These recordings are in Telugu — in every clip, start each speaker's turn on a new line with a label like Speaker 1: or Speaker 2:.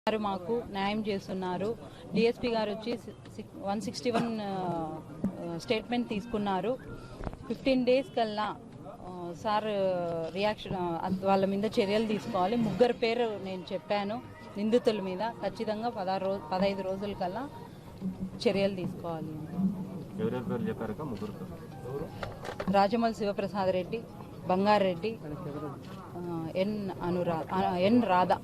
Speaker 1: మాకు న్యాయం చేస్తున్నారు. డిఎస్పీ గారు వచ్చి 161 స్టేట్మెంట్ తీసుకున్నారు. 15 days కల్లా సార్ రియాక్షన్ వాళ్ళ మీద చర్యలు తీసుకోవాలి. 3 పేరు నేను చెప్పాను నిందితుల మీద. ఖచ్చితంగా 15 రోజుల కల్లా చర్యలు తీసుకోవాలి. రాజమౌళి శివప్రసాద్ రెడ్డి, బంగారెడ్డి, ఎన్ రాధా.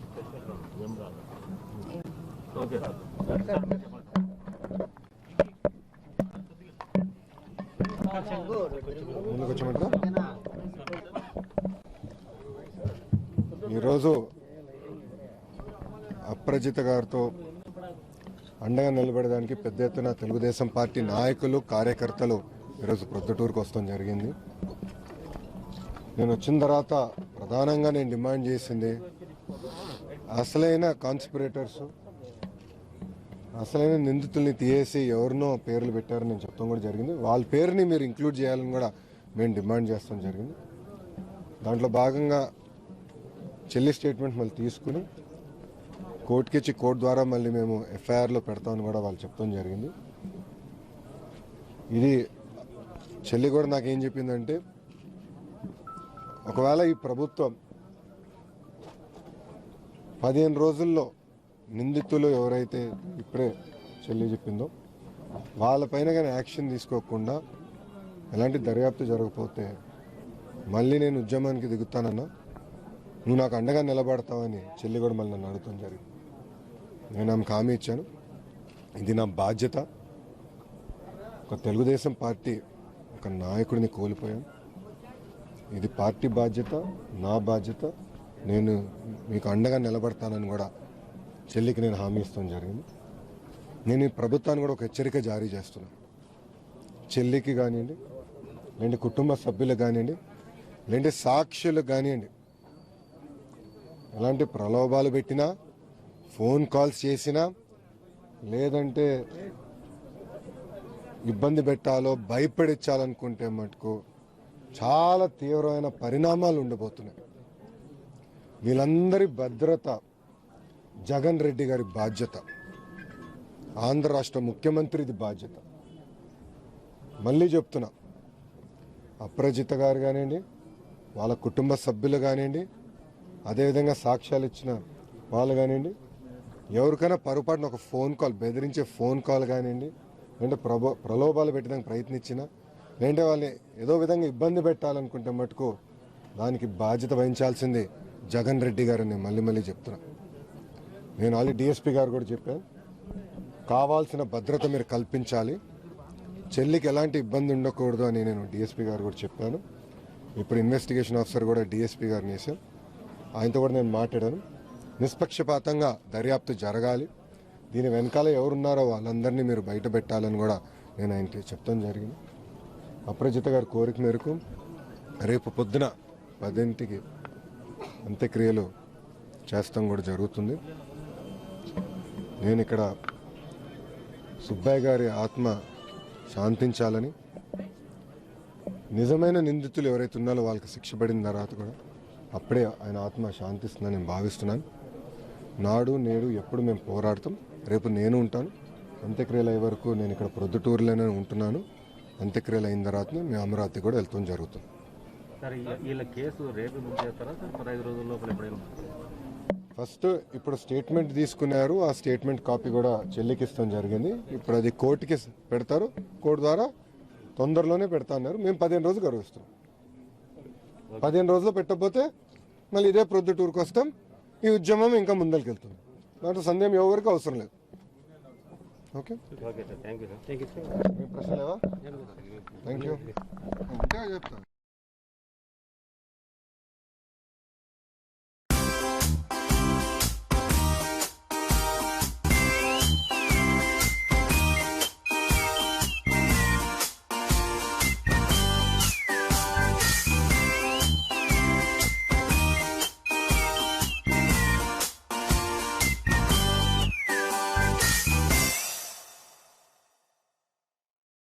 Speaker 2: ఈరోజు అప్రజిత గారితో అండగా నిలబడడానికి పెద్ద ఎత్తున తెలుగుదేశం పార్టీ నాయకులు, కార్యకర్తలు ఈరోజు ప్రొద్దుటూరుకు వస్తాం జరిగింది. నేను వచ్చిన తర్వాత ప్రధానంగా నేను డిమాండ్ చేసింది అసలైన కాన్స్పిరేటర్స్, అసలైన నిందితుల్ని తీసేసి ఎవరినో పేర్లు పెట్టారని నేను చెప్తాం కూడా జరిగింది. వాళ్ళ పేరుని మీరు ఇంక్లూడ్ చేయాలని కూడా మేము డిమాండ్ చేస్తాం జరిగింది. దాంట్లో భాగంగా చెల్లి స్టేట్మెంట్ మళ్ళీ తీసుకుని కోర్టుకి ఇచ్చి కోర్టు ద్వారా మళ్ళీ మేము ఎఫ్ఐఆర్లో పెడతామని కూడా వాళ్ళు చెప్తాం జరిగింది. ఇది చెల్లి కూడా నాకేం చెప్పిందంటే, ఒకవేళ ఈ ప్రభుత్వం 15 రోజుల్లో నిందితులు ఎవరైతే ఇప్పుడే చెల్లి చెప్పిందో వాళ్ళపైన కానీ యాక్షన్ తీసుకోకుండా ఎలాంటి దర్యాప్తు జరగకపోతే మళ్ళీ నేను ఉద్యమానికి దిగుతానన్నా, నువ్వు నాకు అండగా నిలబడతావని చెల్లి కూడా మళ్ళీ నన్ను అడుగుతాం జరిగింది. నేను ఆమెకు హామీ ఇచ్చాను. ఇది నా బాధ్యత. ఒక తెలుగుదేశం పార్టీ ఒక నాయకుడిని కోల్పోయాను. ఇది పార్టీ బాధ్యత, నా బాధ్యత. నేను మీకు అండగా నిలబడతానని కూడా చెల్లికి నేను హామీ ఇస్తాం జరిగింది. నేను ఈ ప్రభుత్వాన్ని కూడా ఒక హెచ్చరిక జారీ చేస్తున్నాను. చెల్లికి కానివ్వండి, లేదంటే కుటుంబ సభ్యులకు కానివ్వండి, లేదంటే సాక్షులకు కానివ్వండి, ఎలాంటి ప్రలోభాలు పెట్టినా, ఫోన్ కాల్స్ చేసినా, లేదంటే ఇబ్బంది పెట్టాలో భయపడించాలనుకుంటే మటుకు చాలా తీవ్రమైన పరిణామాలు ఉండబోతున్నాయి. వీళ్ళందరి భద్రత జగన్ రెడ్డి గారి బాధ్యత, ఆంధ్ర రాష్ట్ర ముఖ్యమంత్రిది బాధ్యత. మళ్ళీ చెప్తున్నా, అప్రజిత గారు కానివ్వండి, వాళ్ళ కుటుంబ సభ్యులు కానివ్వండి, అదేవిధంగా సాక్ష్యాలు ఇచ్చిన వాళ్ళు కానివ్వండి, ఎవరికైనా పొరపాటున ఒక ఫోన్ కాల్, బెదిరించే ఫోన్ కాల్ కానివ్వండి, లేదంటే ప్రలోభాలు పెట్టడానికి ప్రయత్నించినా, లేదంటే వాళ్ళని ఏదో విధంగా ఇబ్బంది పెట్టాలనుకుంటే మటుకు దానికి బాధ్యత వహించాల్సింది జగన్ రెడ్డి గారని మళ్ళీ మళ్ళీ చెప్తున్నా. నేను ఆల్రెడీ డిఎస్పీ గారు కూడా చెప్పాను, కావాల్సిన భద్రత మీరు కల్పించాలి, చెల్లికి ఎలాంటి ఇబ్బంది ఉండకూడదు అని నేను డిఎస్పీ గారు కూడా చెప్పాను. ఇప్పుడు ఇన్వెస్టిగేషన్ ఆఫీసర్ కూడా డిఎస్పీ గారిని వేశాను. ఆయనతో కూడా నేను మాట్లాడాను. నిష్పక్షపాతంగా దర్యాప్తు జరగాలి, దీని వెనకాల ఎవరున్నారో వాళ్ళందరినీ మీరు బయట పెట్టాలని కూడా నేను ఆయనకి చెప్తాం జరిగింది. అప్రజిత గారి కోరిక మేరకు రేపు పొద్దున 10ంటికి అంత్యక్రియలు చేస్తాం కూడా జరుగుతుంది. నేను ఇక్కడ సుబ్బయ్య గారి ఆత్మ శాంతించాలని, నిజమైన నిందితులు ఎవరైతే ఉన్నారో వాళ్ళకి శిక్ష పడిన తర్వాత కూడా అప్పుడే ఆయన ఆత్మ శాంతిస్తుందని నేను భావిస్తున్నాను. నాడు నేడు ఎప్పుడు మేము పోరాడతాం. రేపు నేను ఉంటాను. అంత్యక్రియలు అయ్యే వరకు నేను ఇక్కడ ప్రొద్దుటూరులోనే ఉంటున్నాను. అంత్యక్రియలు అయిన తర్వాత మేము అమరావతి కూడా వెళ్తాం జరుగుతుంది. ఫస్ట్ ఇప్పుడు స్టేట్మెంట్ తీసుకున్నారు. ఆ స్టేట్మెంట్ కాపీ కూడా చెల్లికి ఇస్తాం జరిగింది. ఇప్పుడు అది కోర్టుకి పెడతారు. కోర్టు ద్వారా తొందరలోనే పెడతా అన్నారు. మేము 15 రోజులు గడువుస్తాం. 15 రోజులు పెట్టకపోతే మళ్ళీ ఇదే ప్రొద్దుటూరుకు వస్తాం. ఈ ఉద్యమం ఇంకా ముందరికి వెళ్తుంది. దాంట్లో సందేహం ఎవరికి అవసరం లేదు. ఓకే, ప్రశ్న లేవా? Thank you. చెప్తాను.